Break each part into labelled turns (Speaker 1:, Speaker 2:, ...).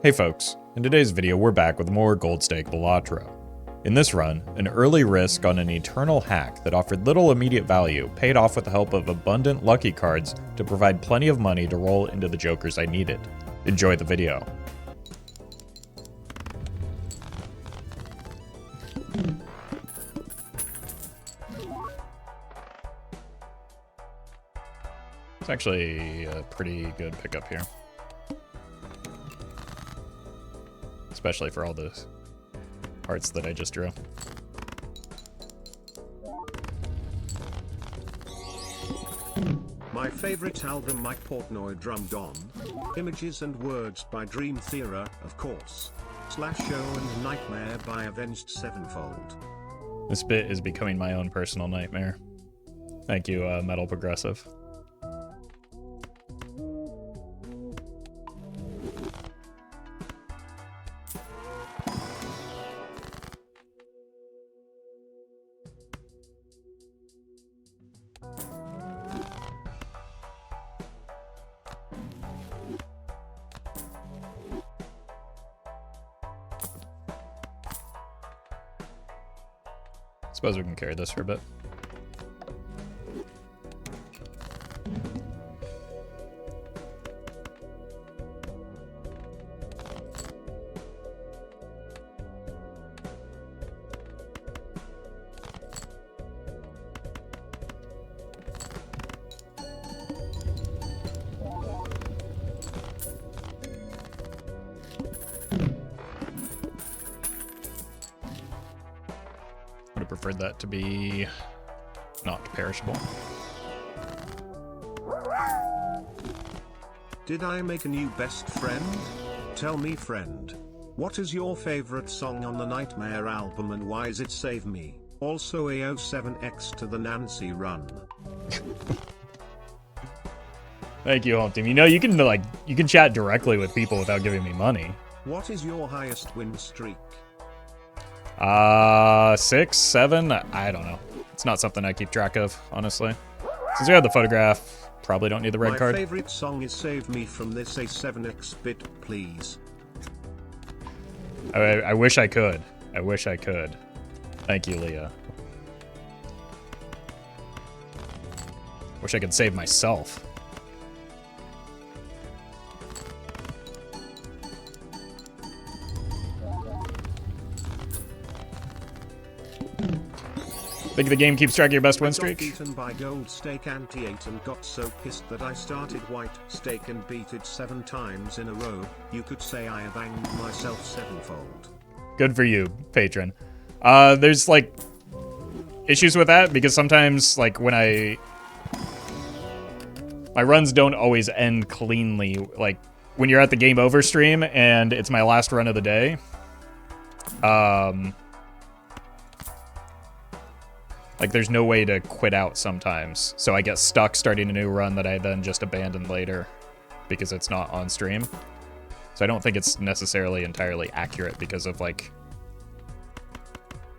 Speaker 1: Hey folks, in today's video we're back with more Gold Stake Balatro. In this run, an early risk on an eternal hack that offered little immediate value paid off with the help of abundant lucky cards to provide plenty of money to roll into the jokers I needed. Enjoy the video. It's actually a pretty good pickup here. Especially for all the parts that I just drew.
Speaker 2: My favorite album Mike Portnoy drummed on. Images and Words by Dream Theater, of course. Slash Show and Nightmare by Avenged Sevenfold.
Speaker 1: This bit is becoming my own personal nightmare. Thank you, Metal Progressive. Suppose we can carry this for a bit. Preferred that to be not perishable.
Speaker 2: Did I make a new best friend? Tell me, friend. What is your favorite song on the Nightmare album and why is it Save Me? Also AO7X to the Nancy run.
Speaker 1: Thank you, home team. You know, you can chat directly with people without giving me money.
Speaker 2: What is your highest win streak?
Speaker 1: 6, 7, I don't know. It's not something I keep track of, honestly. Since we have the photograph, probably don't need the red card.
Speaker 2: My favorite song is Save Me from this A7X bit, please.
Speaker 1: I wish I could. I wish I could. Thank you, Leah. Wish I could save myself. Think the game keeps track of your best win streak?
Speaker 2: I got beaten by Gold Stake Ante 8 and got so pissed that I started White Stake and beat it 7 times in a row. You could say I have banged myself sevenfold.
Speaker 1: Good for you, patron. There's like issues with that because sometimes like when my runs don't always end cleanly. Like when you're at the game over stream and it's my last run of the day. Like, there's no way to quit out sometimes. So I get stuck starting a new run that I then just abandon later because it's not on stream. So I don't think it's necessarily entirely accurate because of, like,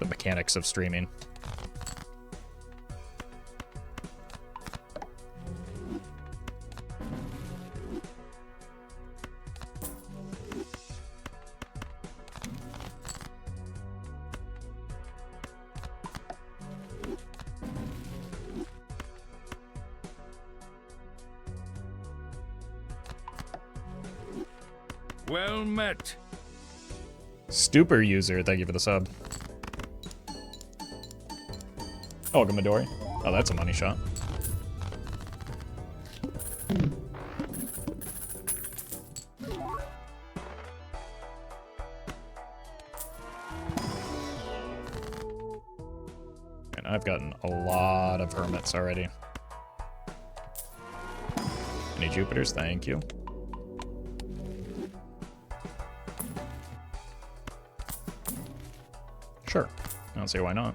Speaker 1: the mechanics of streaming.
Speaker 3: Well met.
Speaker 1: Stupor user, thank you for the sub. Oh, welcome Midori. Oh, that's a money shot. And I've gotten a lot of hermits already. Any Jupiters? Thank you. Sure. I don't see why not.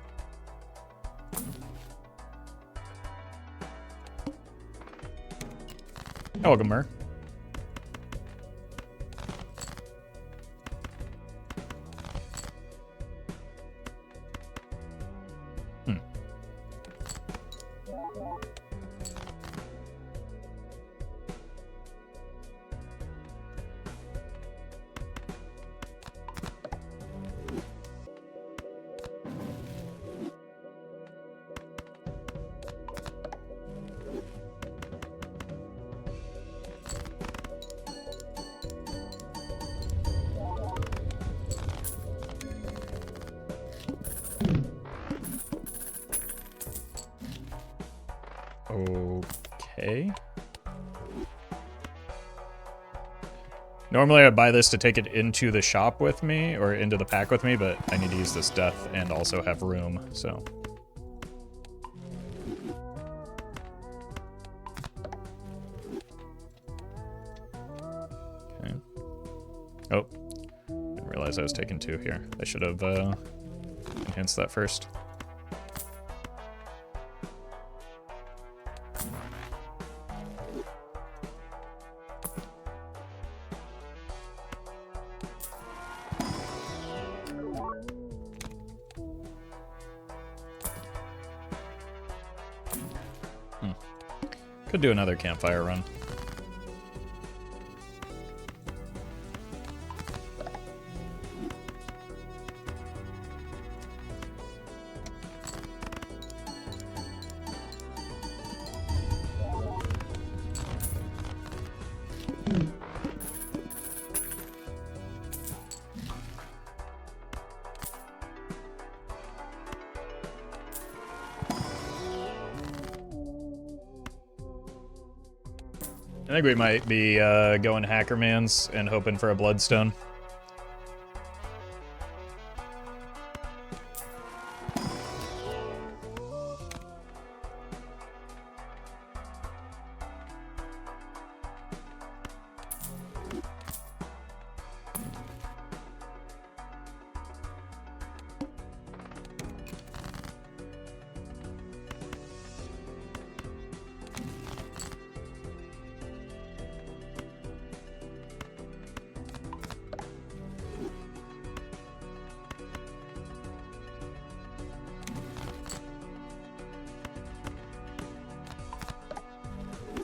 Speaker 1: Oh, welcome, Mer. Okay. Normally I'd buy this to take it into the shop with me, or into the pack with me, but I need to use this death and also have room, so. Okay. Oh, didn't realize I was taking 2 here. I should have enhanced that first. Could do another campfire run. I think we might be going Hackerman's and hoping for a Bloodstone.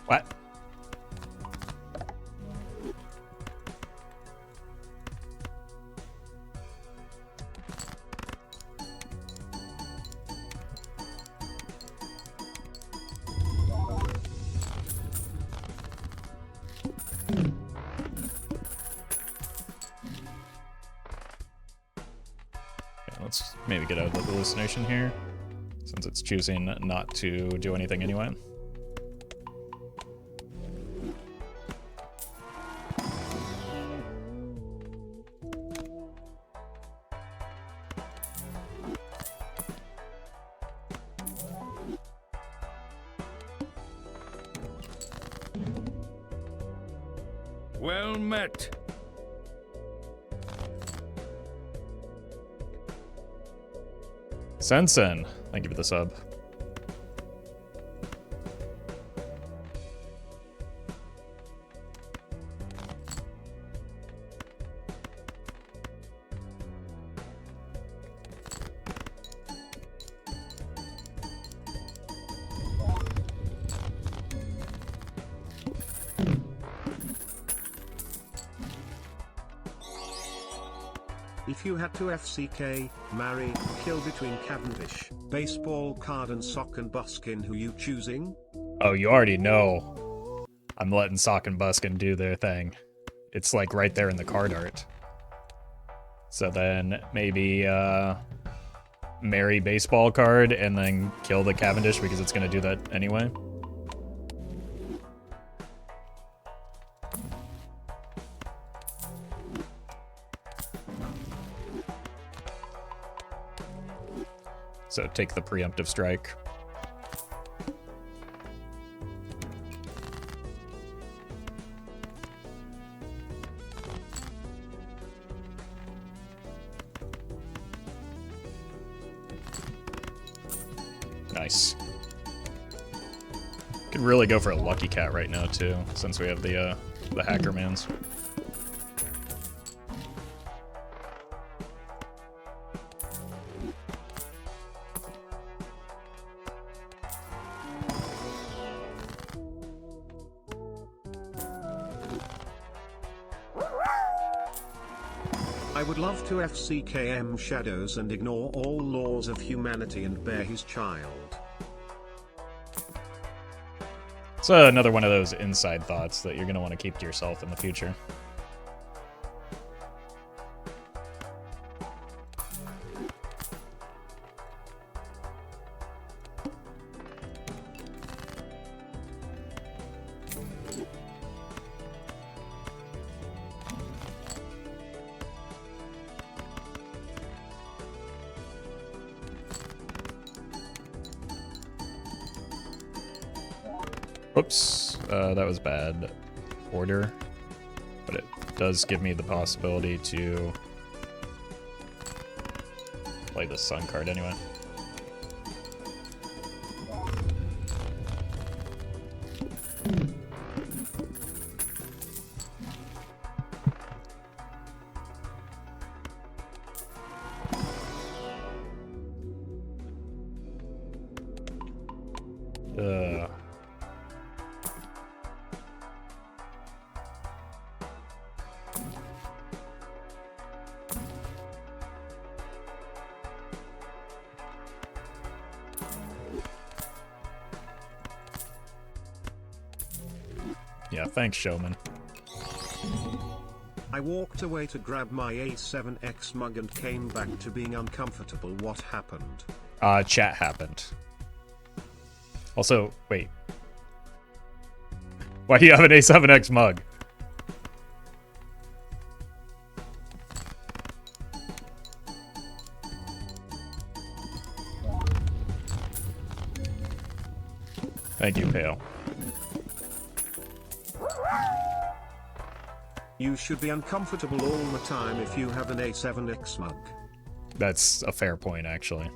Speaker 1: What? Okay, let's maybe get out of the hallucination here, since it's choosing not to do anything anyway.
Speaker 3: Well met.
Speaker 1: Sensen, thank you for the sub.
Speaker 2: If you had to FCK, marry, kill between Cavendish, baseball card and Sock and Buskin, who you choosing?
Speaker 1: Oh, you already know. I'm letting Sock and Buskin do their thing. It's like right there in the card art. So then maybe marry baseball card and then kill the Cavendish because it's gonna do that anyway. So take the preemptive strike. Nice. Could really go for a Lucky Cat right now too, since we have the Hackermans.
Speaker 2: I would love to FCKM Shadows and ignore all laws of humanity and bear his child.
Speaker 1: It's another one of those inside thoughts that you're going to want to keep to yourself in the future. Oops, that was bad order, but it does give me the possibility to play the sun card anyway. Yeah, thanks, Showman.
Speaker 2: I walked away to grab my A7X mug and came back to being uncomfortable. What happened?
Speaker 1: Chat happened. Also, wait. Why do you have an A7X mug? Thank you, Pale.
Speaker 2: You should be uncomfortable all the time if you have an A7X mug.
Speaker 1: That's a fair point, actually.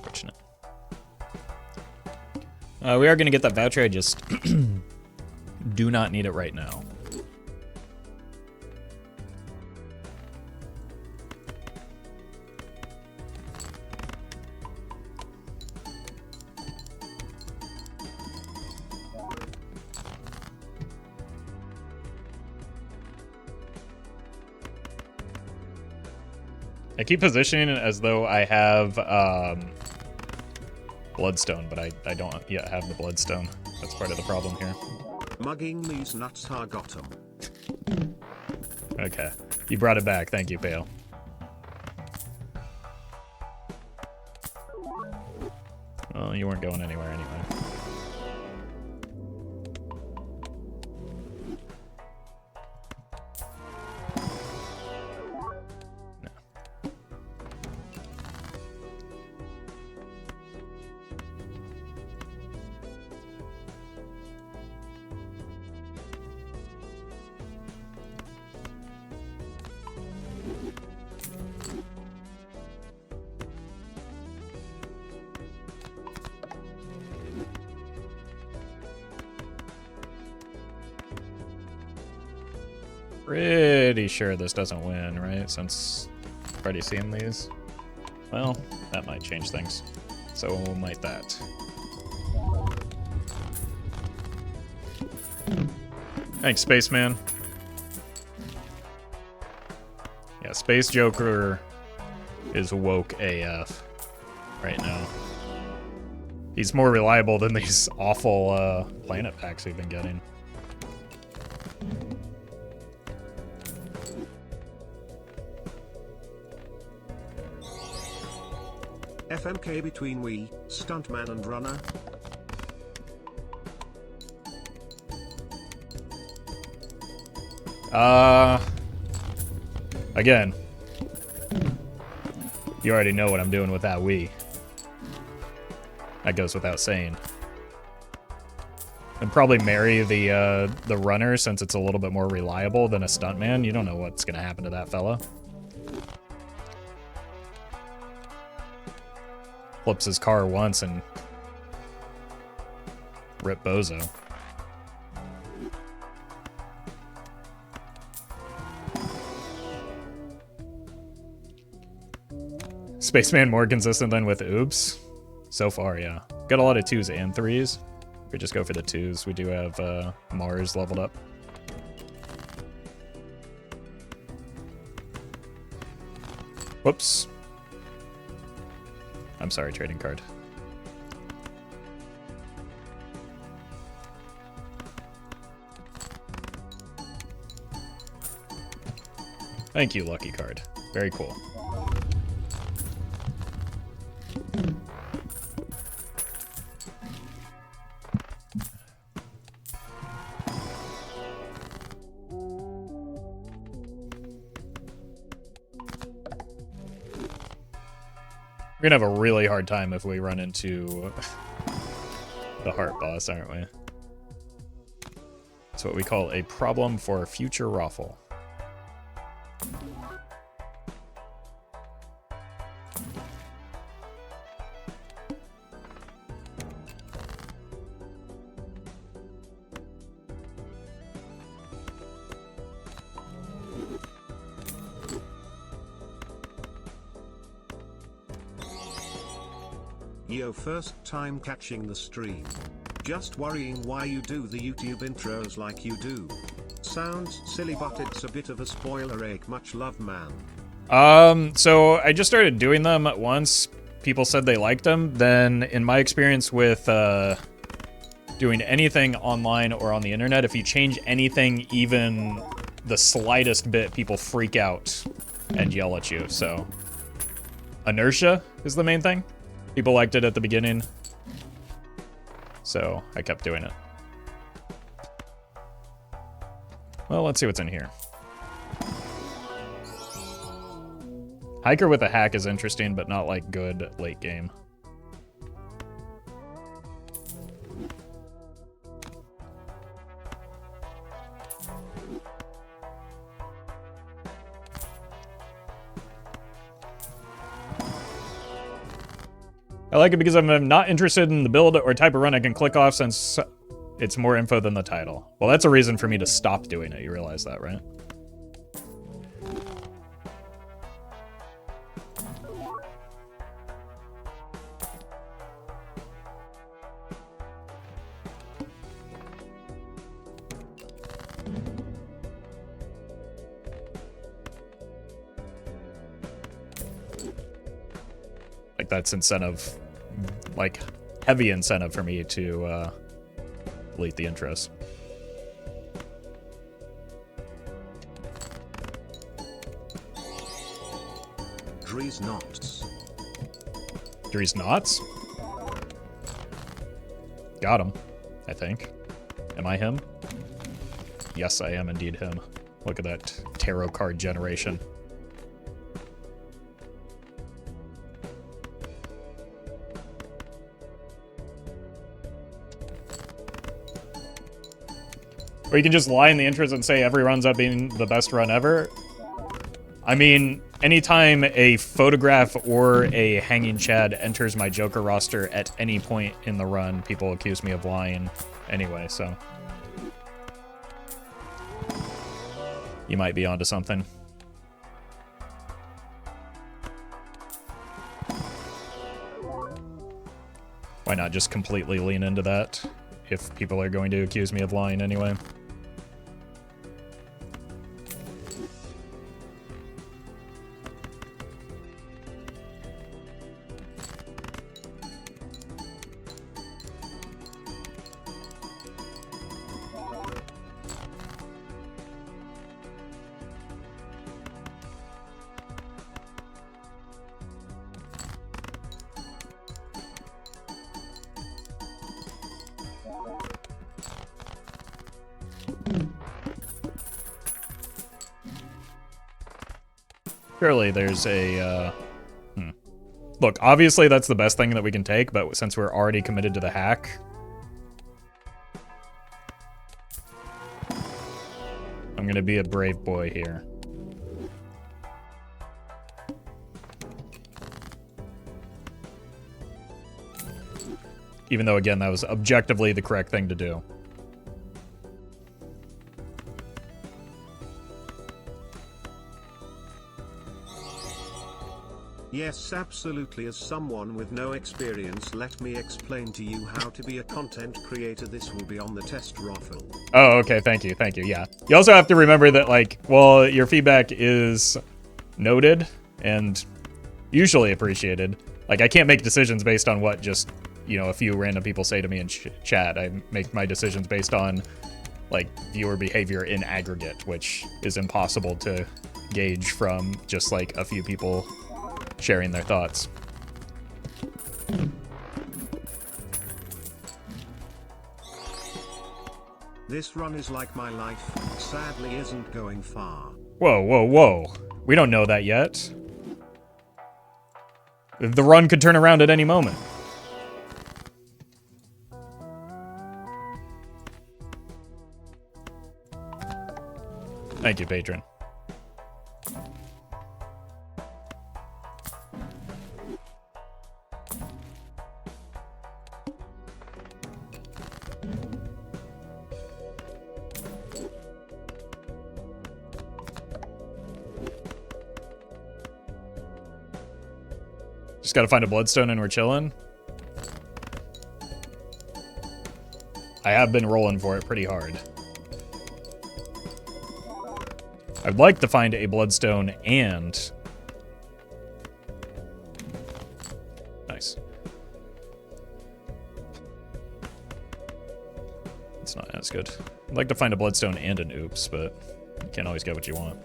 Speaker 1: Fortunate. We are going to get that voucher, I just do not need it right now. I keep positioning it as though I have Bloodstone, but I don't yet have the Bloodstone. That's part of the problem here.
Speaker 2: Mugging these nuts, har got 'em.
Speaker 1: Okay. You brought it back. Thank you, Pale. Well, you weren't going anywhere anyway. Pretty sure this doesn't win, right? Since I've already seen these. Well, that might change things. So might that. Thanks, Spaceman. Yeah, Space Joker is woke AF right now. He's more reliable than these awful planet packs we've been getting.
Speaker 2: FMK between we, Stuntman and Runner.
Speaker 1: Again, you already know what I'm doing with that Wii. That goes without saying. And probably marry the runner since it's a little bit more reliable than a stuntman. You don't know what's gonna happen to that fella. Flips his car once and rip Bozo. Spaceman more consistent than with Oops? So far, yeah. Got a lot of 2s and 3s. We just go for the 2s. We do have Mars leveled up. Whoops. I'm sorry, trading card. Thank you, lucky card. Very cool. We're gonna have a really hard time if we run into the heart boss, aren't we? That's what we call a problem for future Roffle.
Speaker 2: Yo, first time catching the stream. Just worrying why you do the YouTube intros like you do. Sounds silly, but it's a bit of a spoiler egg. Much love, man.
Speaker 1: So I just started doing them once. People said they liked them. Then in my experience with doing anything online or on the internet, if you change anything even the slightest bit, people freak out and yell at you. So inertia is the main thing. People liked it at the beginning, so I kept doing it. Well, let's see what's in here. Hiker with a hack is interesting, but not like good late game. I like it because I'm not interested in the build or type of run I can click off since it's more info than the title. Well, that's a reason for me to stop doing it. You realize that, right? Like, that's incentive, like, heavy incentive for me to delete the intros.
Speaker 2: Drees Knots.
Speaker 1: Drees Knots? Got him, I think. Am I him? Yes, I am indeed him. Look at that tarot card generation. Or you can just lie in the intros and say every run's up being the best run ever. I mean, anytime a photograph or a hanging Chad enters my Joker roster at any point in the run, people accuse me of lying anyway, so. You might be onto something. Why not just completely lean into that if people are going to accuse me of lying anyway? Surely there's a, Look, obviously that's the best thing that we can take, but since we're already committed to the hack, I'm gonna be a brave boy here. Even though, again, that was objectively the correct thing to do.
Speaker 2: Yes, absolutely. As someone with no experience, let me explain to you how to be a content creator. This will be on the test Roffle.
Speaker 1: Oh, okay, thank you, yeah. You also have to remember that, like, while your feedback is noted and usually appreciated, like, I can't make decisions based on what just, you know, a few random people say to me in chat. I make my decisions based on, like, viewer behavior in aggregate, which is impossible to gauge from just, like, a few people sharing their thoughts.
Speaker 2: This run is like my life, sadly isn't going far.
Speaker 1: Whoa, whoa, whoa. We don't know that yet. The run could turn around at any moment. Thank you, patron. Just gotta find a bloodstone and we're chilling. I have been rolling for it pretty hard. I'd like to find a bloodstone and... Nice. It's not as good. I'd like to find a bloodstone and an oops, but you can't always get what you want.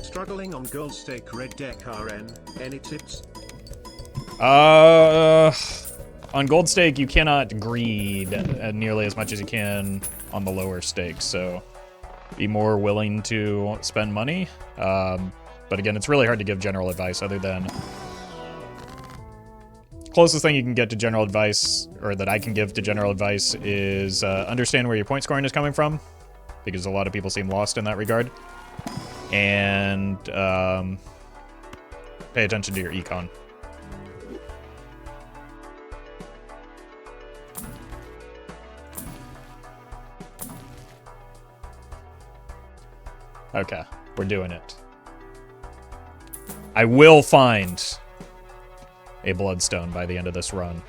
Speaker 2: Struggling on Gold Stake Red Deck RN, any tips?
Speaker 1: On Gold Stake, you cannot greed nearly as much as you can on the lower stakes, so be more willing to spend money. But again, it's really hard to give general advice other than... Closest thing you can get to general advice, or that I can give to general advice, is understand where your point scoring is coming from, because a lot of people seem lost in that regard. And pay attention to your econ. Okay, we're doing it. I will find a bloodstone by the end of this run.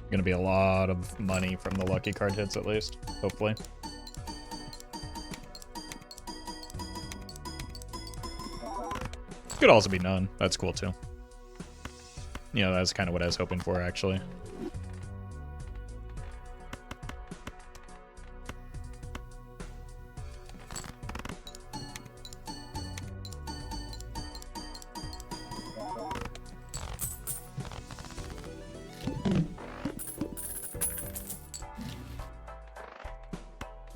Speaker 1: Gonna be a lot of money from the lucky card hits, at least, hopefully. Could also be none. That's cool too. You know, that's kind of what I was hoping for, actually.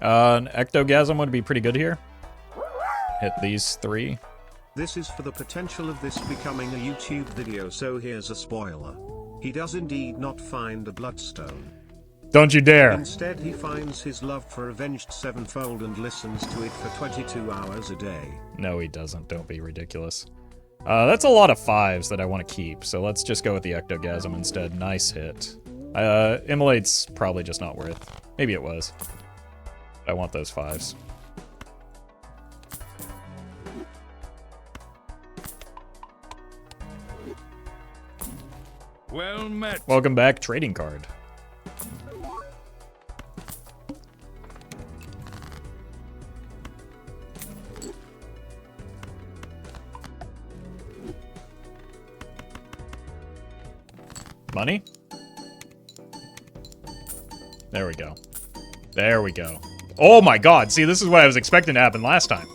Speaker 1: An ectogasm would be pretty good here. Hit these 3.
Speaker 2: This is for the potential of this becoming a YouTube video, so here's a spoiler. He does indeed not find a bloodstone.
Speaker 1: Don't you dare!
Speaker 2: Instead he finds his love for Avenged Sevenfold and listens to it for 22 hours a day.
Speaker 1: No, he doesn't. Don't be ridiculous. That's a lot of 5s that I want to keep, so let's just go with the ectogasm instead. Nice hit. Immolate's probably just not worth. Maybe it was. I want those 5s.
Speaker 3: Well met.
Speaker 1: Welcome back, trading card. Money? There we go. There we go. Oh my god, see, this is what I was expecting to happen last time.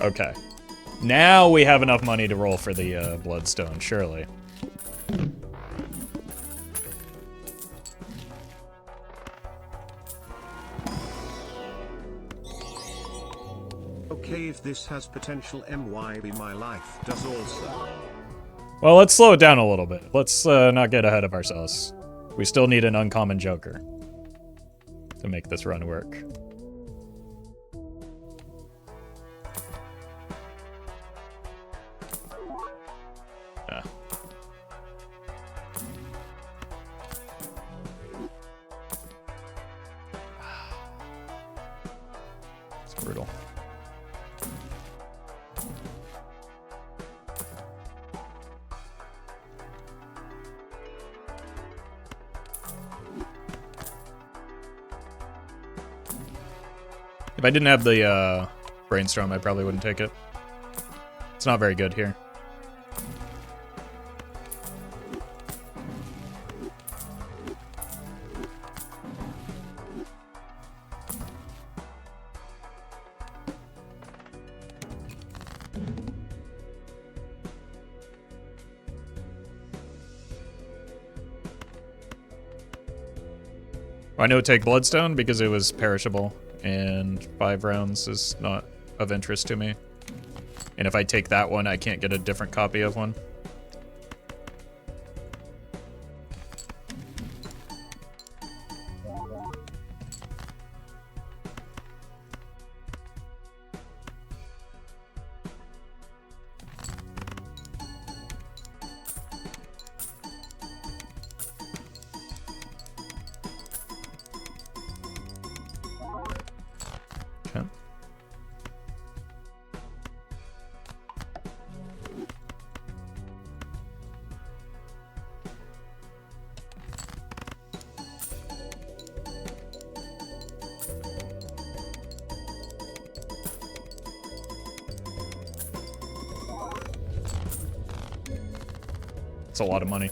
Speaker 1: Okay. Now we have enough money to roll for the bloodstone, surely.
Speaker 2: Okay, if this has potential, MYB my life does also.
Speaker 1: Well, let's slow it down a little bit. Let's not get ahead of ourselves. We still need an uncommon joker to make this run work. If I didn't have the Brainstorm, I probably wouldn't take it. It's not very good here. I know take Bloodstone because it was perishable, and 5 rounds is not of interest to me. And if I take that one, I can't get a different copy of one. Okay. It's a lot of money.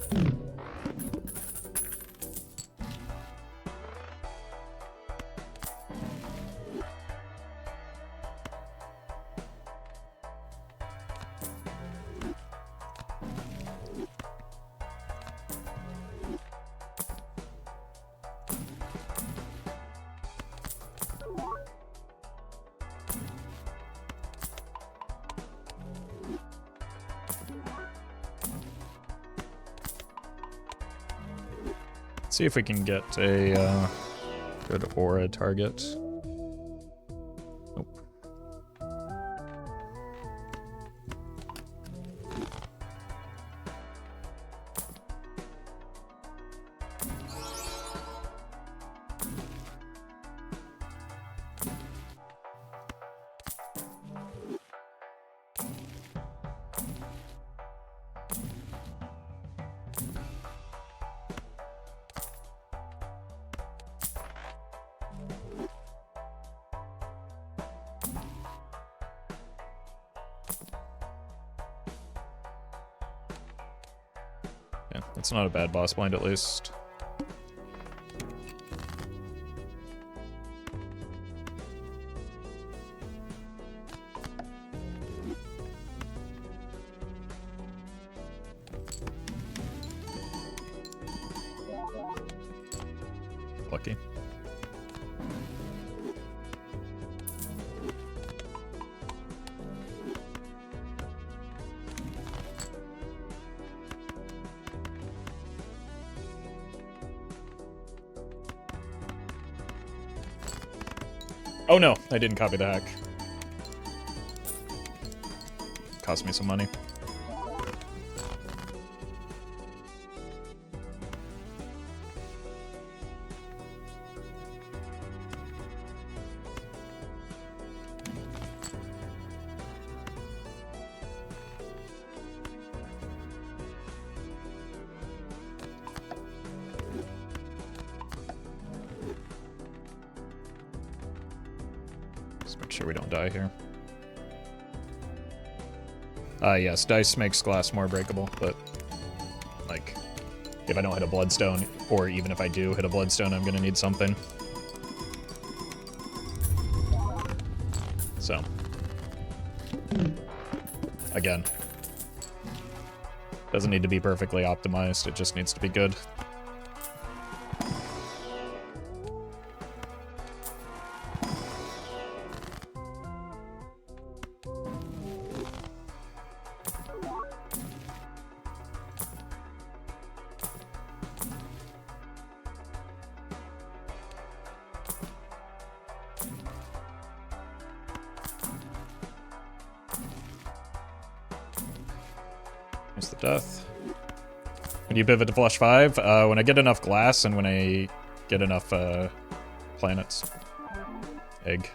Speaker 1: See if we can get a good aura target. Nope. Yeah, that's not a bad boss blind at least. Lucky. Oh no, I didn't copy the hack. Cost me some money. Just make sure we don't die here. Yes, dice makes glass more breakable, but like, if I don't hit a bloodstone, or even if I do hit a bloodstone, I'm gonna need something. So, again, doesn't need to be perfectly optimized, it just needs to be good. Here's the death. When you pivot to flush 5, when I get enough glass and when I get enough planets. Egg.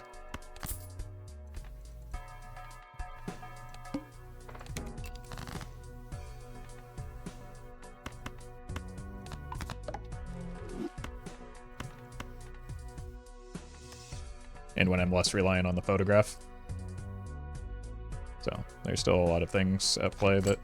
Speaker 1: and when I'm less reliant on the photograph. So there's still a lot of things at play that...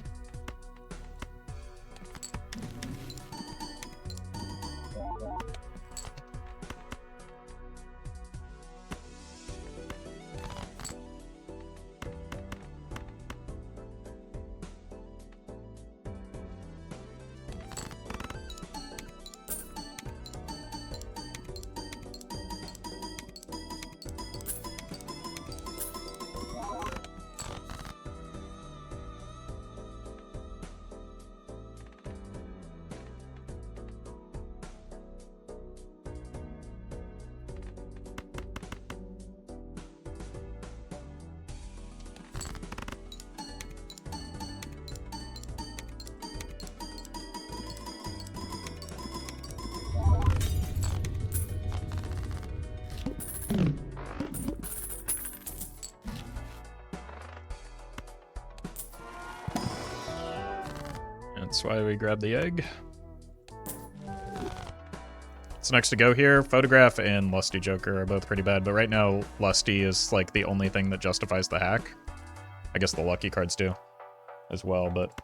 Speaker 1: That's why we grabbed the egg. So next to go here, Photograph and Lusty Joker are both pretty bad, but right now Lusty is like the only thing that justifies the hack. I guess the lucky cards do as well, but...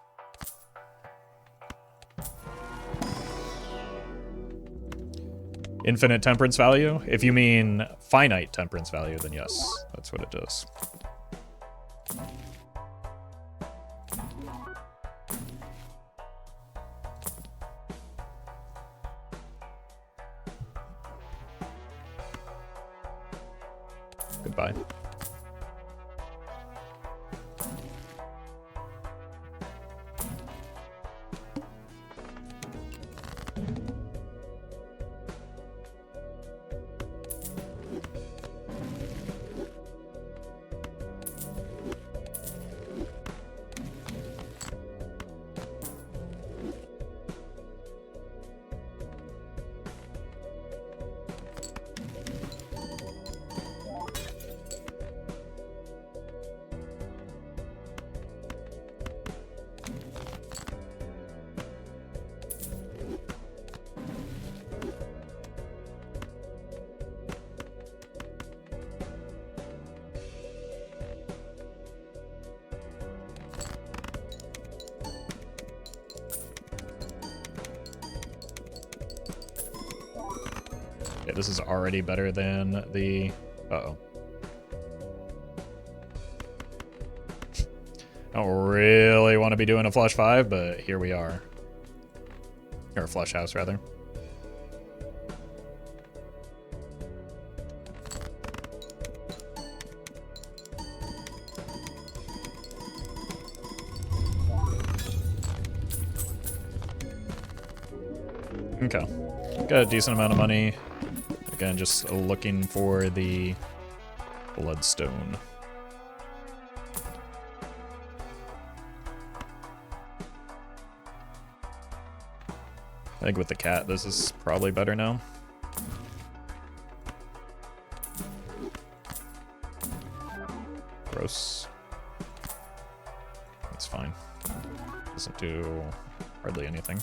Speaker 1: Infinite temperance value? If you mean finite temperance value, then yes, that's what it does. Goodbye. Yeah, this is already better than the... Uh-oh. I don't really want to be doing a flush 5, but here we are. Or a flush house, rather. Okay. Got a decent amount of money. Again, just looking for the bloodstone. I think with the cat, this is probably better now. Gross. That's fine. Doesn't do hardly anything.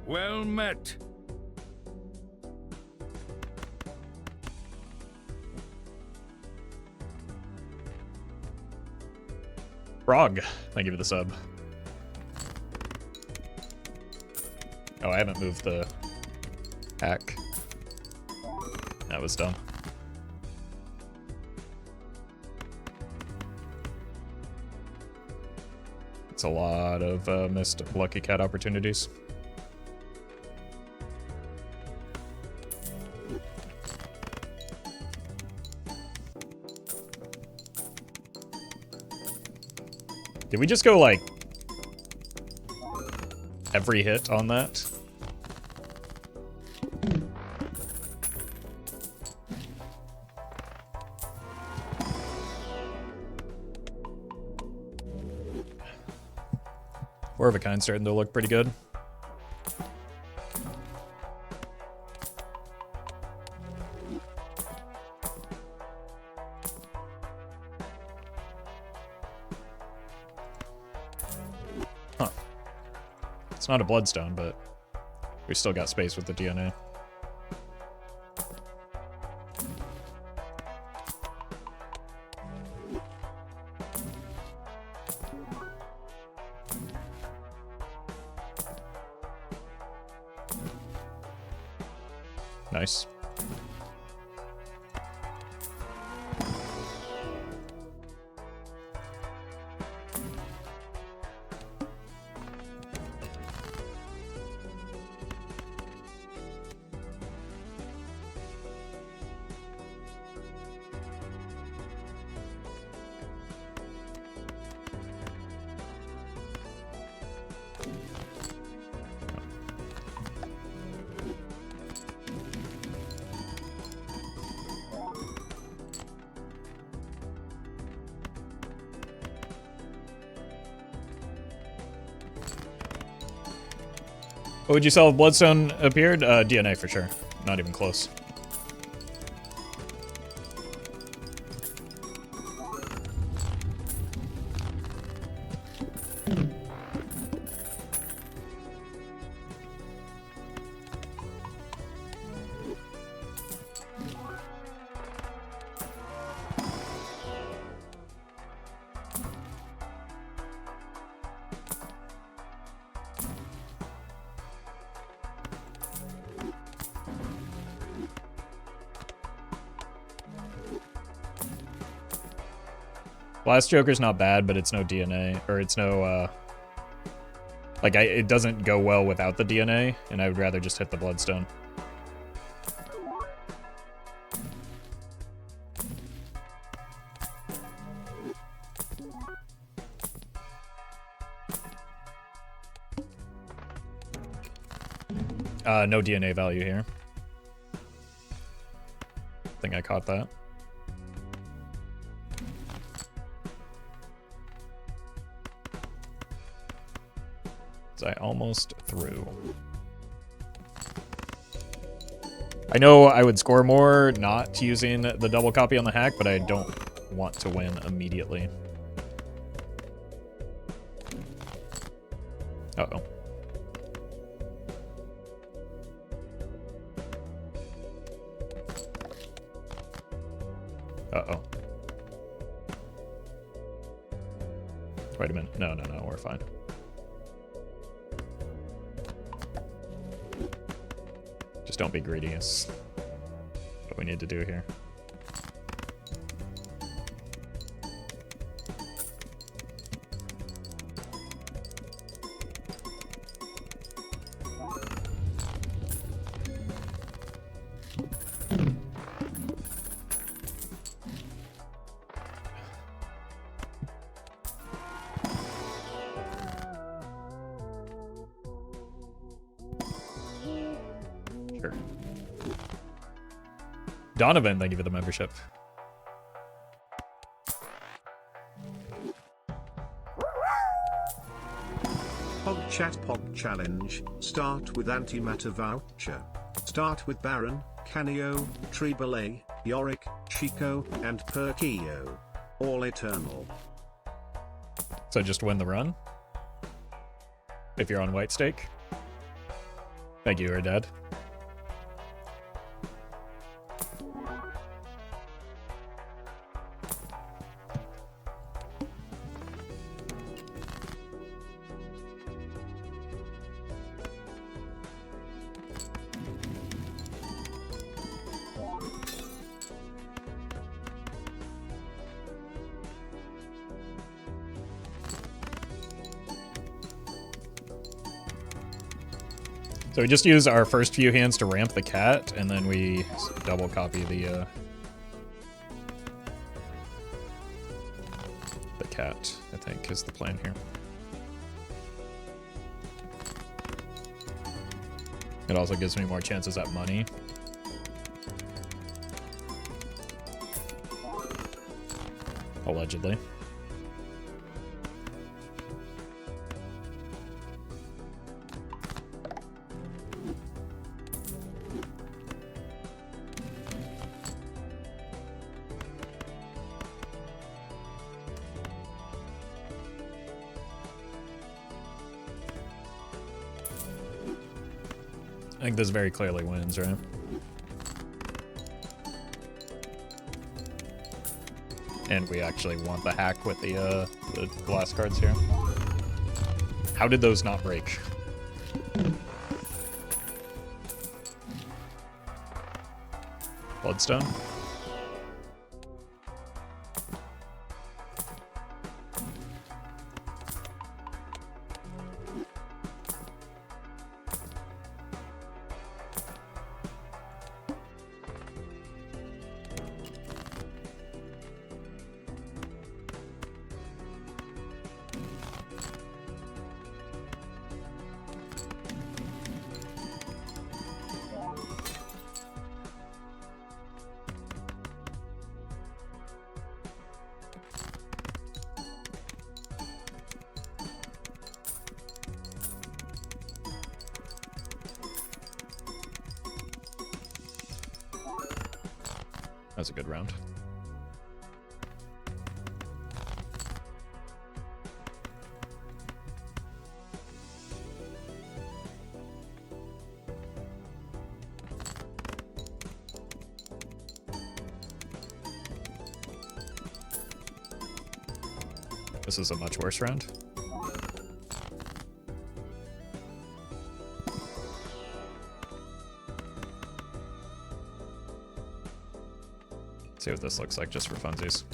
Speaker 3: Well met.
Speaker 1: Frog, thank you for the sub. Oh, I haven't moved the hack. That was dumb. It's a lot of missed Lucky Cat opportunities. Did we just go, like, every hit on that? War of a Kind starting to look pretty good. Huh. It's not a Bloodstone, but we still got space with the DNA. Nice. What would you sell if Bloodstone appeared? DNA for sure. Not even close. Last Joker's not bad, but it's no DNA, or it's no, like, it doesn't go well without the DNA, and I would rather just hit the Bloodstone. No DNA value here. I think I caught that. I almost threw. I know I would score more not using the double copy on the hack, but I don't want to win immediately. Uh-oh. Uh-oh. Wait a minute. No, we're fine. Just don't be greedy is what we need to do here. Donovan, thank you for the membership.
Speaker 2: Pog Chat Pog Challenge. Start with Antimatter Voucher. Start with Baron, Canio, Tribale, Yorick, Chico, and Perkio. All eternal.
Speaker 1: So just win the run? If you're on White Stake? Thank you, Dad. So we just use our first few hands to ramp the cat, and then we double copy the cat, I think, is the plan here. It also gives me more chances at money. Allegedly. I think this very clearly wins, right? And we actually want the hack with the glass cards here. How did those not break? Bloodstone? That was a good round. This is a much worse round. See what this looks like just for funsies.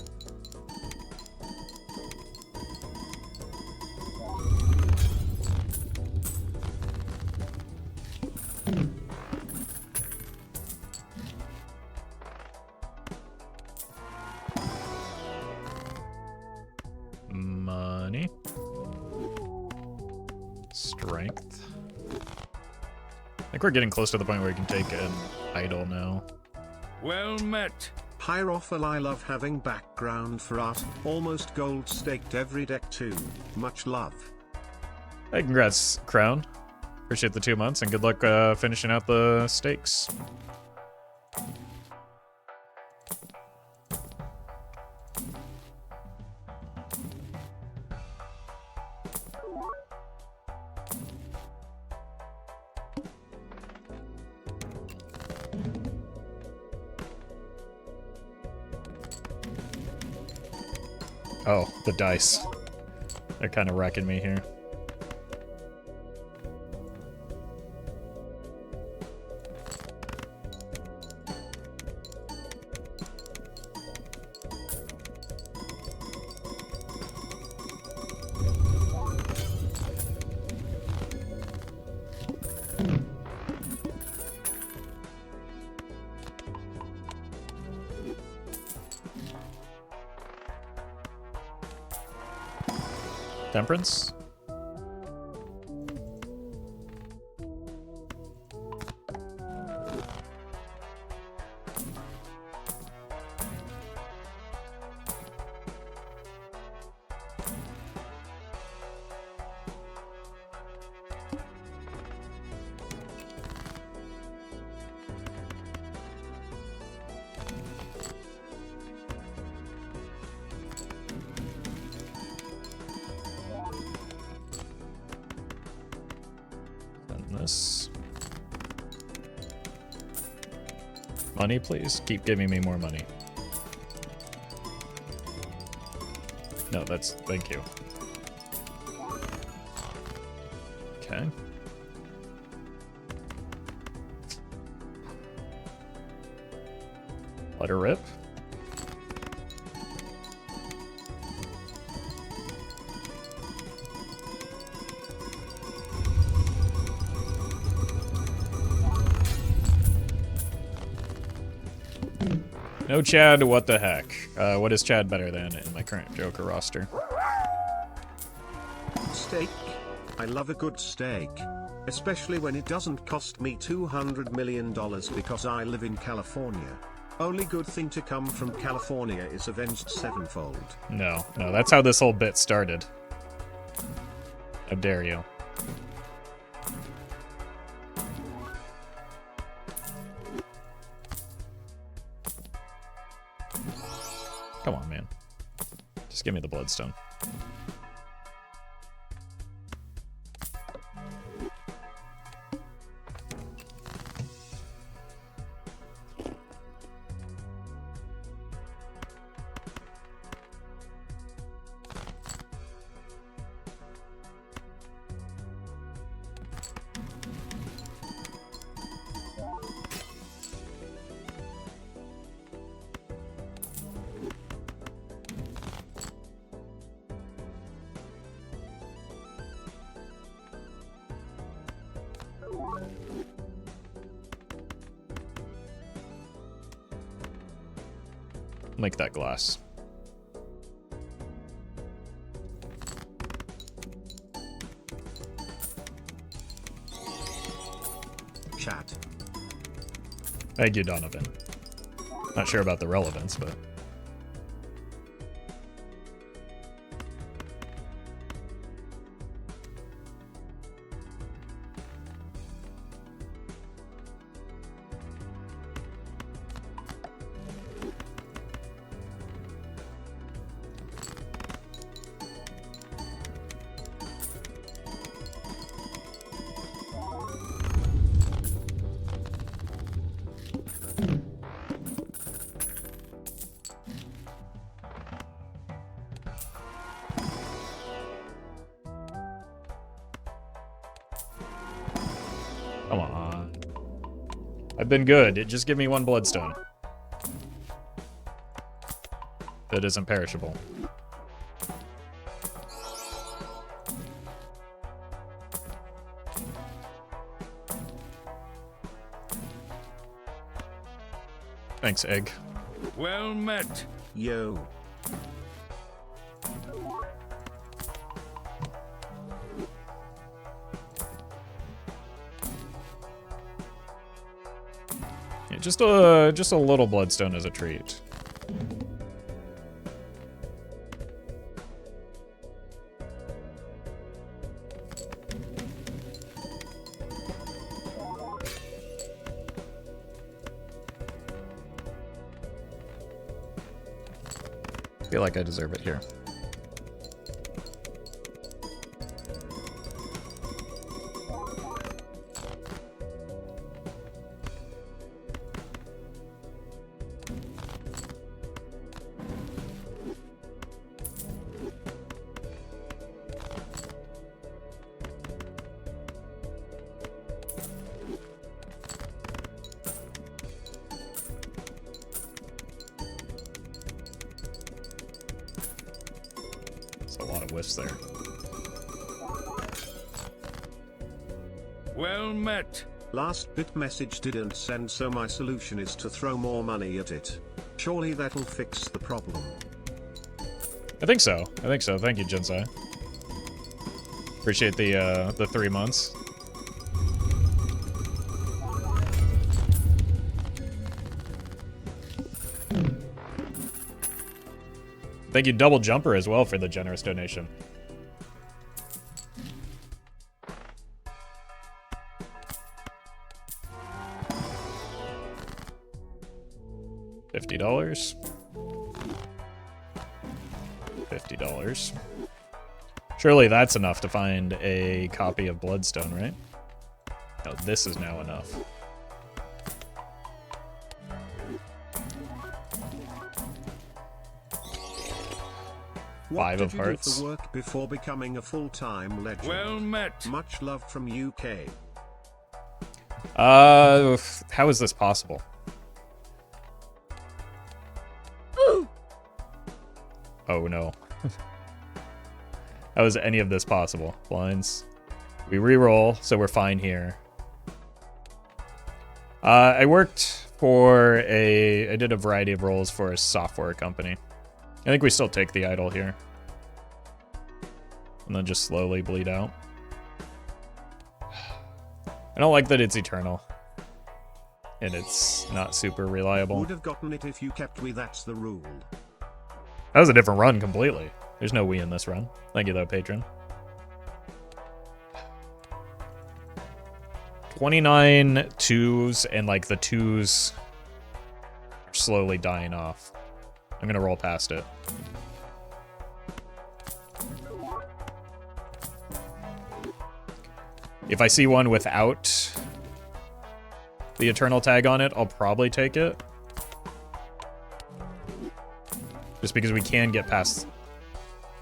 Speaker 1: Money. Strength. I think we're getting close to the point where we can take an idol now.
Speaker 3: Well met.
Speaker 2: Hi Roffle, I love having background for art. Almost gold staked every deck too. Much love.
Speaker 1: Hey, congrats, Crown. Appreciate the 2 months and good luck finishing out the stakes. Oh, the dice. They're kind of wrecking me here. Temperance? This. Money, please. Keep giving me more money. No, that's... Thank you. Okay. Let her rip. No Chad, what the heck? What is Chad better than in my current Joker roster?
Speaker 2: Steak. I love a good steak. Especially when it doesn't cost me $200 million because I live in California. Only good thing to come from California is Avenged Sevenfold.
Speaker 1: No, that's how this whole bit started. How dare you? Come on, man. Just give me the Bloodstone. Make that glass.
Speaker 2: Chat.
Speaker 1: Thank you, Donovan. Not sure about the relevance, but... Come on. I've been good. Just give me one Bloodstone. That isn't perishable. Thanks, Egg.
Speaker 3: Well met.
Speaker 2: Yo.
Speaker 1: Yeah, just a little Bloodstone as a treat. I feel like I deserve it here. A lot of whiffs there.
Speaker 3: Well met.
Speaker 2: Last bit message didn't send, so my solution is to throw more money at it. Surely that'll fix the problem.
Speaker 1: I think so. Thank you, Jinsai. Appreciate the 3 months. Thank you, Double Jumper, as well, for the generous donation. $50. $50. Surely that's enough to find a copy of Bloodstone, right? No, this is now enough.
Speaker 2: What
Speaker 1: 5 of
Speaker 2: did you
Speaker 1: hearts.
Speaker 2: do for work before becoming a full-time legend?
Speaker 3: Well met.
Speaker 2: Much love from UK.
Speaker 1: How is this possible? Oh no. How is any of this possible? Blinds. We re-roll, so we're fine here. I worked I did a variety of roles for a software company. I think we still take the idol here. And then just slowly bleed out. I don't like that it's eternal. And it's not super reliable.
Speaker 2: Would have gotten it if you kept we, that's the rule.
Speaker 1: That was a different run completely. There's no we in this run. Thank you though, patron. 29 twos, and like the twos are slowly dying off. I'm gonna roll past it. If I see one without the eternal tag on it, I'll probably take it. Just because we can get past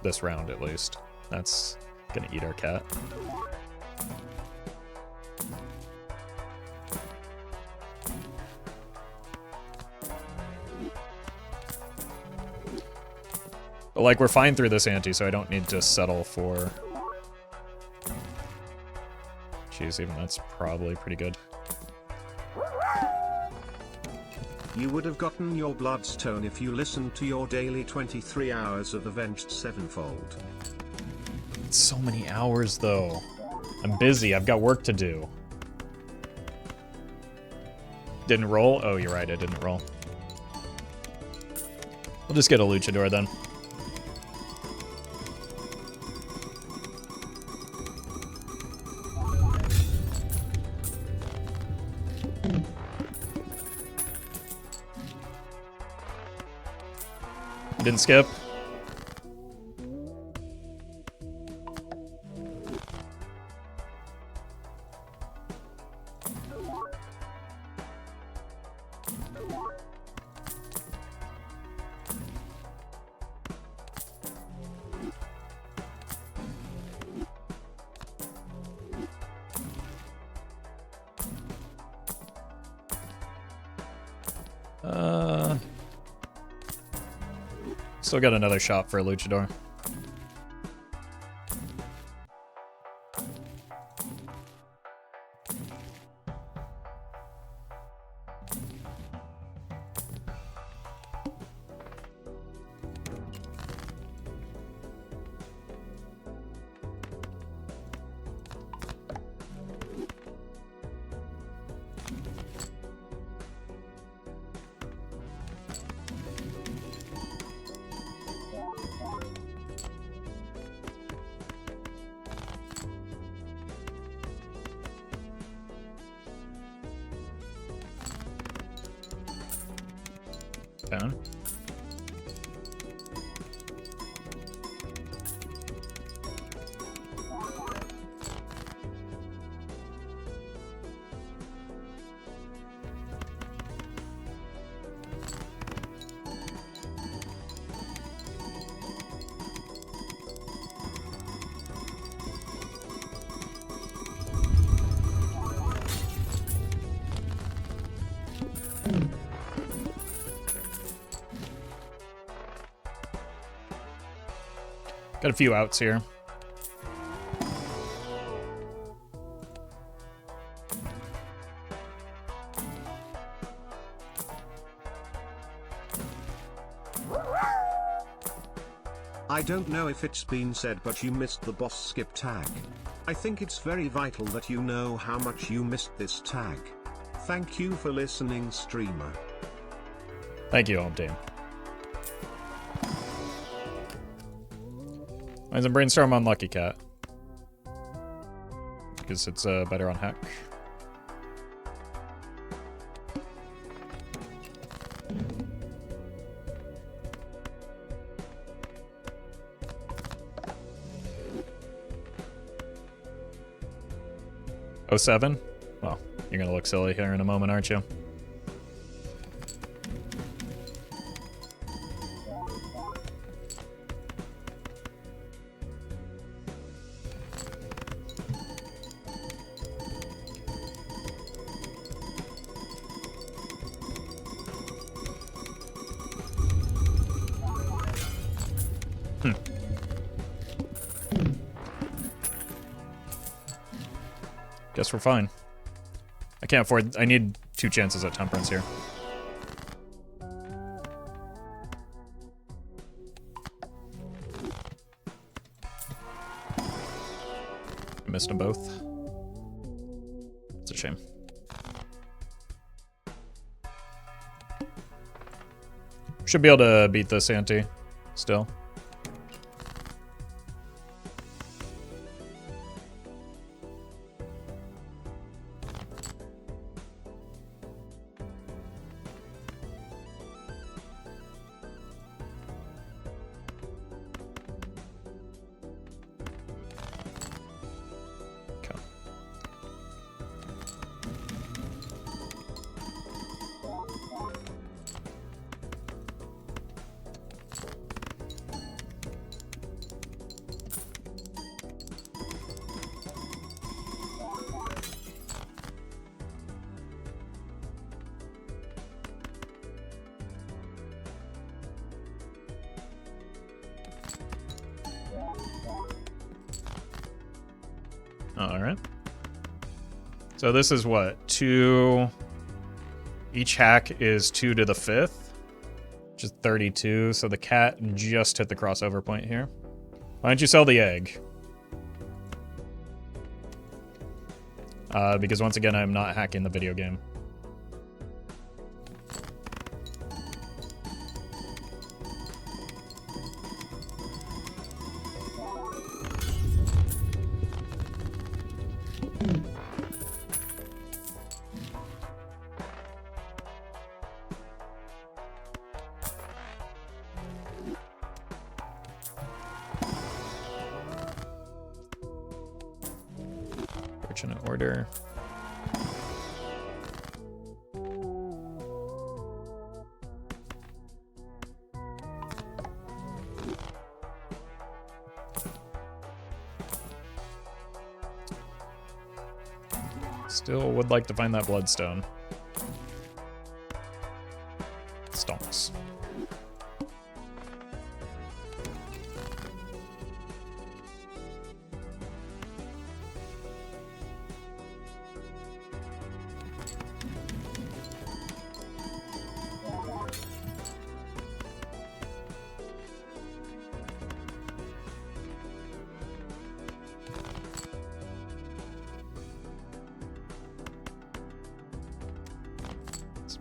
Speaker 1: this round at least. That's gonna eat our cat. But like, we're fine through this ante, so I don't need to settle for... Jeez, even that's probably pretty good.
Speaker 2: You would have gotten your bloodstone if you listened to your daily 23 hours of Avenged Sevenfold.
Speaker 1: It's so many hours, though. I'm busy. I've got work to do. Didn't roll? Oh, you're right. I didn't roll. We'll just get a luchador then. Didn't skip. Still got another shot for a luchador. Down. Got a few outs here.
Speaker 2: I don't know if it's been said, but you missed the boss skip tag. I think it's very vital that you know how much you missed this tag. Thank you for listening, streamer.
Speaker 1: Thank you, Ante. Mine's a brainstorm on Lucky Cat. Because it's better on Hack. Oh, 07? Well, you're gonna look silly here in a moment, aren't you? Guess we're fine. I can't afford... I need 2 chances at temperance here. Missed them both. It's a shame. Should be able to beat this ante still. Alright. So this is what? 2... Each hack is 2 to the 5th, which is 32, so the cat just hit the crossover point here. Why don't you sell the egg? Because once again, I'm not hacking the video game. Fortunate order. Still would like to find that bloodstone. Stonks.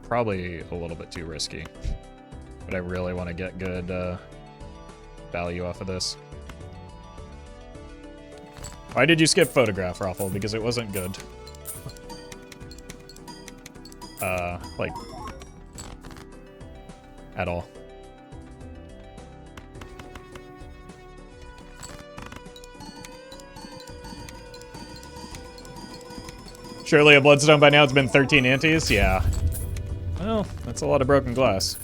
Speaker 1: Probably a little bit too risky, but I really want to get good value off of this. Why did you skip photograph, Roffle? Because it wasn't good. Like, at all. Surely a bloodstone by now. It's been 13 antes? Yeah. Well, that's a lot of broken glass.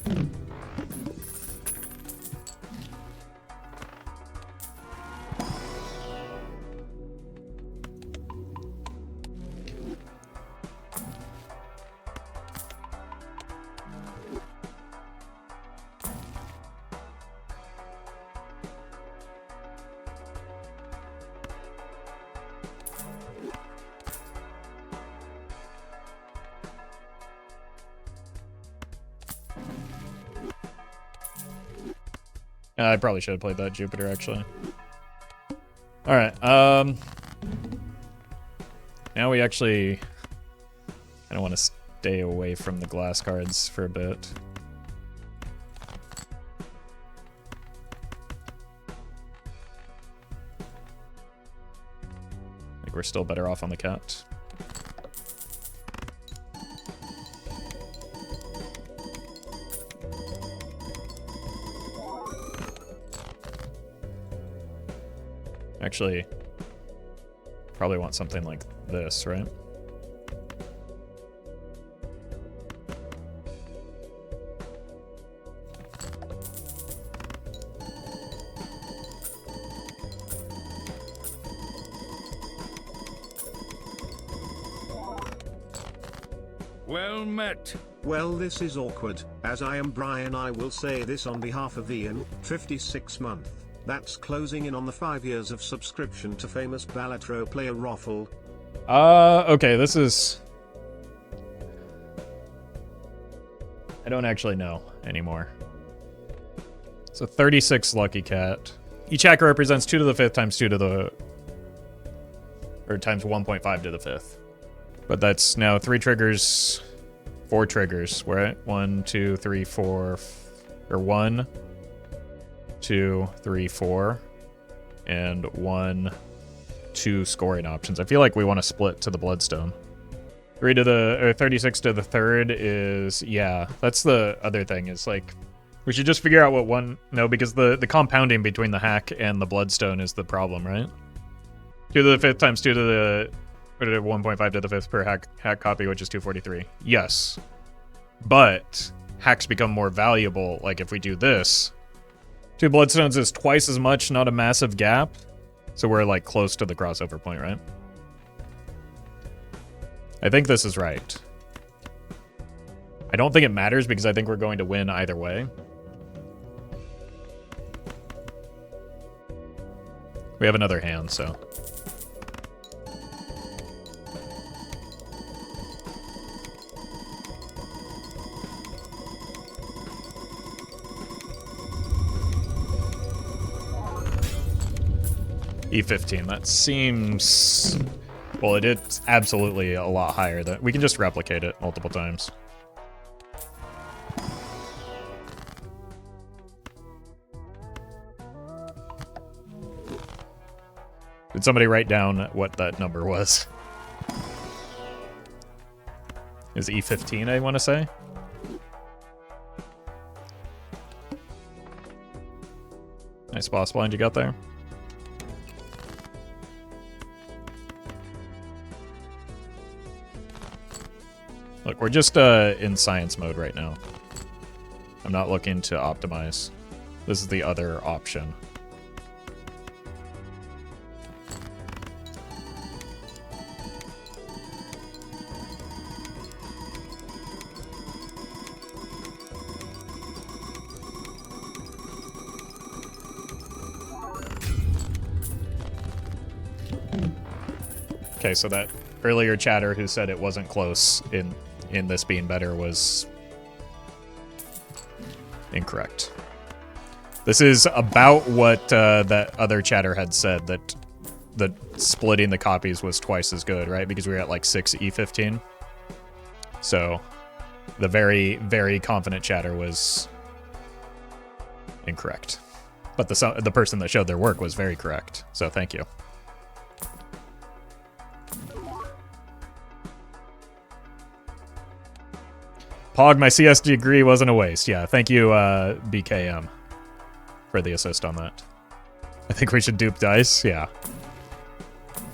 Speaker 1: I probably should have played that Jupiter, actually. Alright, now we actually... I don't want to stay away from the glass cards for a bit. I think we're still better off on the cat. Actually, probably want something like this, right?
Speaker 3: Well met.
Speaker 2: Well, this is awkward. As I am Brian, I will say this on behalf of Ian, 56 month. That's closing in on the 5 years of subscription to famous Balatro player Roffle.
Speaker 1: Okay, this is... I don't actually know anymore. So 36 Lucky Cat. Each hacker represents 2 to the 5th times 2 to the... Or times 1.5 to the 5th. But that's now 3 triggers, 4 triggers. We're at 1, 2, 3, 4... Or 1, 2, 3, 4. And 1, 2 scoring options. I feel like we want to split to the Bloodstone. 3 to the... Or 36 to the 3rd is... Yeah, that's the other thing. Is like... We should just figure out what one... No, because the compounding between the hack and the Bloodstone is the problem, right? 2 to the 5th times 2 to the... 1.5 to the 5th per hack copy, which is 243. Yes. But hacks become more valuable, like if we do this. 2 Bloodstones is twice as much, not a massive gap. So we're like close to the crossover point, right? I think this is right. I don't think it matters because I think we're going to win either way. We have another hand, so... E15, that seems... Well, it is absolutely a lot higher. Than we can just replicate it multiple times. Did somebody write down what that number was? Is E15, I want to say? Nice boss blind you got there. Look, we're just in science mode right now. I'm not looking to optimize. This is the other option. Okay, so that earlier chatter who said it wasn't close in this being better was incorrect. This is about what that other chatter had said, that the splitting the copies was twice as good, right? Because we were at like 6 E15. So the very, very confident chatter was incorrect. But the person that showed their work was very correct. So thank you. Pog, my CS degree wasn't a waste. Yeah, thank you, BKM, for the assist on that. I think we should dupe dice. Yeah.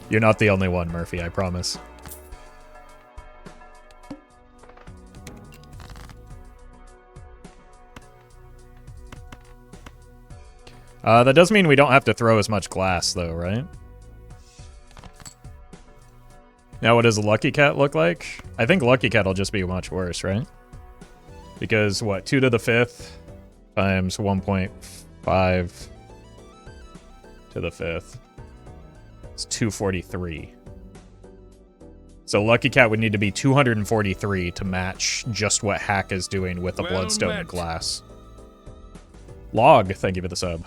Speaker 1: You're not the only one, Murphy, I promise. That does mean we don't have to throw as much glass, though, right? Now, what does Lucky Cat look like? I think Lucky Cat will just be much worse, right? Because, what, 2 to the 5th times 1.5 to the 5th. It's 243. So Lucky Cat would need to be 243 to match just what Hack is doing with the Bloodstone and glass. Log, thank you for the sub.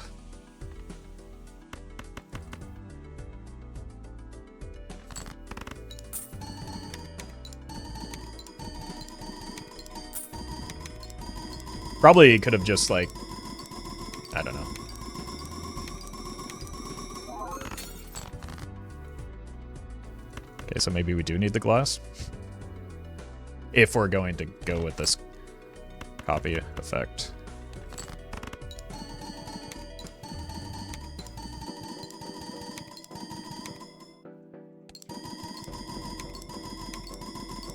Speaker 1: Probably could have just, like, I don't know. Okay, so maybe we do need the glass. If we're going to go with this copy effect.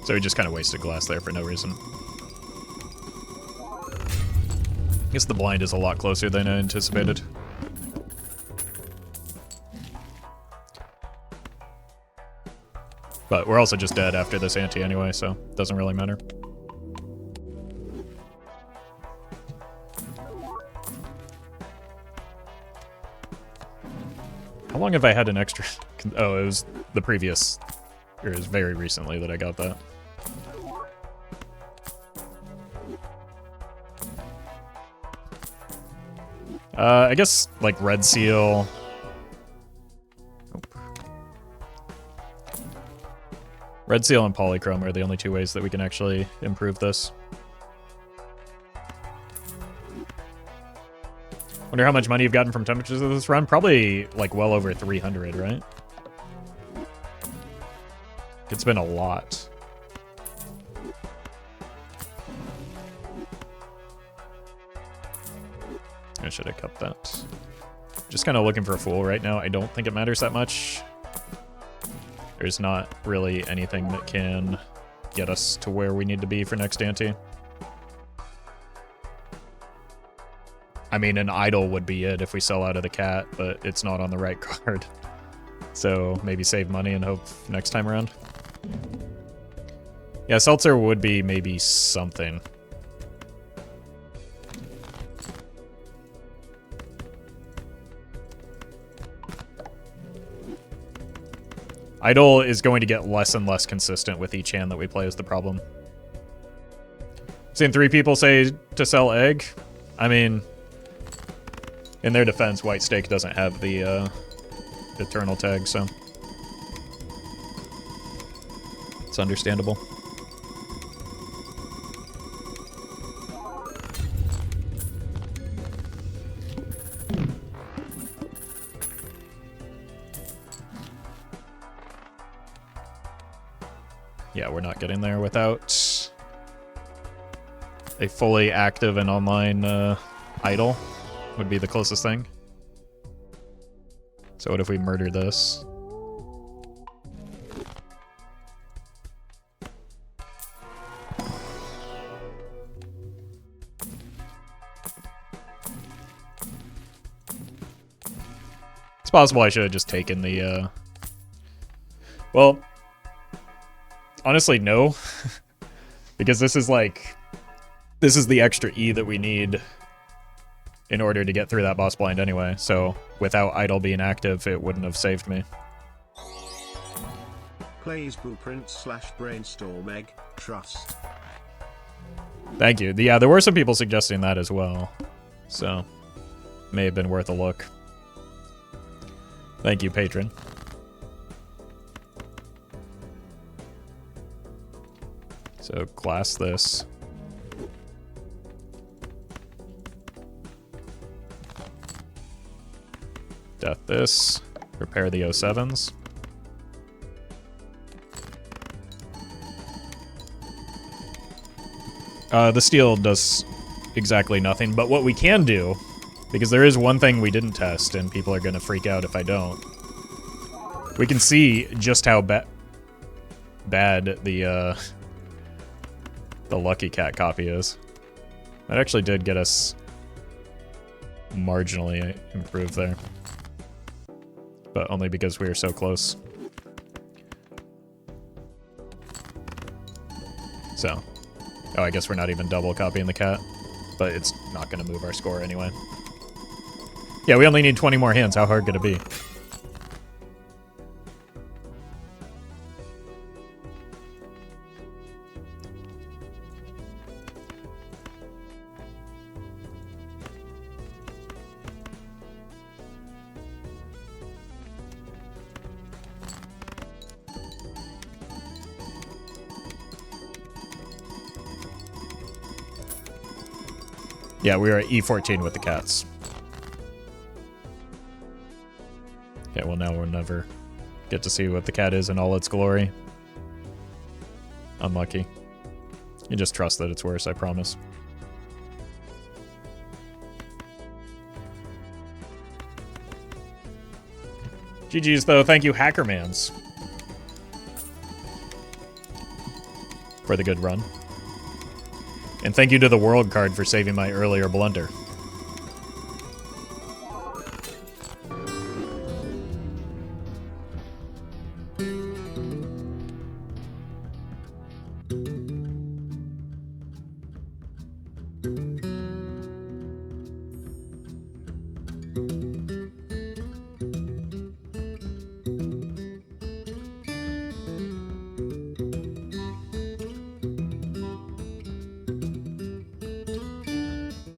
Speaker 1: So we just kind of wasted glass there for no reason. I guess the blind is a lot closer than I anticipated. But we're also just dead after this ante anyway, so it doesn't really matter. How long have I had an extra? Oh, it was the previous, or it was very recently that I got that. I guess, like, Red Seal. Nope. Red Seal and Polychrome are the only two ways that we can actually improve this. Wonder how much money you've gotten from temperatures of this run? Probably, like, well over 300, right? It's been a lot. I should have cut that. Just kind of looking for a fool right now. I don't think it matters that much. There's not really anything that can get us to where we need to be for next ante. I mean, an idol would be it if we sell out of the cat, but it's not on the right card. So maybe save money and hope next time around. Yeah, Seltzer would be maybe something. Idol is going to get less and less consistent with each hand that we play is the problem. Seen 3 people say to sell egg. I mean, in their defense, White Stake doesn't have the eternal tag, so it's understandable. Yeah, we're not getting there without a fully active and online idol would be the closest thing. So what if we murder this? It's possible I should have just taken the, well, honestly, no. Because this is like, this is the extra E that we need in order to get through that boss blind anyway. So without idol being active, it wouldn't have saved me.
Speaker 2: Plays Blueprint / Brainstorm Egg, trust.
Speaker 1: Thank you. Yeah, there were some people suggesting that as well. So, may have been worth a look. Thank you, patron. So, glass this. Death this. Repair the 07s. The steel does exactly nothing, but what we can do, because there is one thing we didn't test, and people are going to freak out if I don't, we can see just how bad the Lucky Cat copy is. That actually did get us marginally improved there, but only because we were so close. So, oh, I guess we're not even double copying the cat, but it's not going to move our score anyway. Yeah, we only need 20 more hands. How hard could it be? Yeah, we are at E14 with the cats. Okay, well now we'll never get to see what the cat is in all its glory. Unlucky. You just trust that it's worse, I promise. GG's though, thank you Hackermans for the good run. And thank you to the world card for saving my earlier blunder.